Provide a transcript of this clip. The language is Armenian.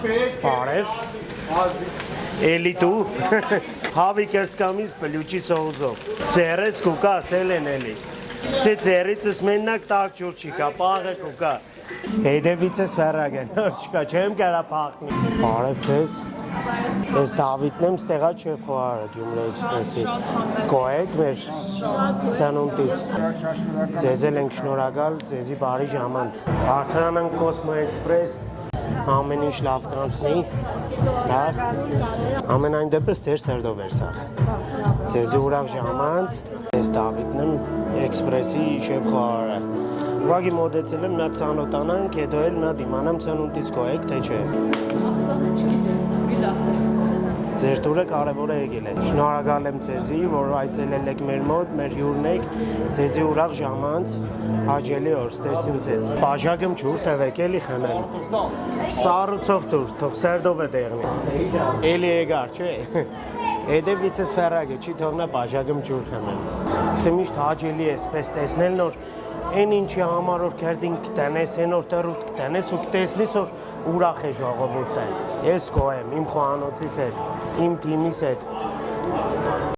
Բարև։ Էլի դու հավի կերծկամից պլյուչի սողոզով։ Ձերես կուկա, սել են էլի։ Սե ձերիցս մեննակ տակ ջուր չիկա, պաղը կուկա։ Հետևիցս վերագ են, չկա, չեմ կարա պաղնի։ Բարև ձեզ։ Ես Դավիթն եմ, ստեղա չև խոհարը Գյումրի էքսպրեսի։ Կոյեք մեր սանունտից։ Ձեզ էլ ենք շնորհակալ, ձեզի բարի ժամանց։ Արդարան ենք Կոսմո էքսպրես, ամեն ինչ լավ կանցնի, հա։ Ամենայն դեպս ձեր սերդով էր սաղ։ Ձեզի ուրախ ժամանց, ես Դավիթն եմ, էքսպրեսի շև խոհարը։ Ուղղակի մոտեցել եմ, նա ծանոթանանք, հետո էլ նա դիմանամ սանունտից կոյեք, թե չէ։ Ձեր տուրը կարևոր է եկել է։ Շնորհակալ եմ ձեզի, որ այցելել եք մեր մոտ, մեր հյուրն եք, ձեզի ուրախ ժամանց, հաջելի օր, ստեսյուն ձեզ։ Բաժակım ջուր տվեք, էլի խմեմ։ Սառուցով դուր, թող սերդով է դեղնի։ Էլի եկար, չէ։ Հետևիցս ֆերագը, չի թողնա բաժակım ջուր խմեմ։ Սա միշտ հաջելի է, սպես տեսնել նոր Այն ինչի համար որ քերդին կտենես, այն որ տերուտ կտենես ու կտեսնես որ ուրախ է ժողովուրդը։ Ես գոհ եմ իմ խոհանոցից հետ, իմ թիմից հետ,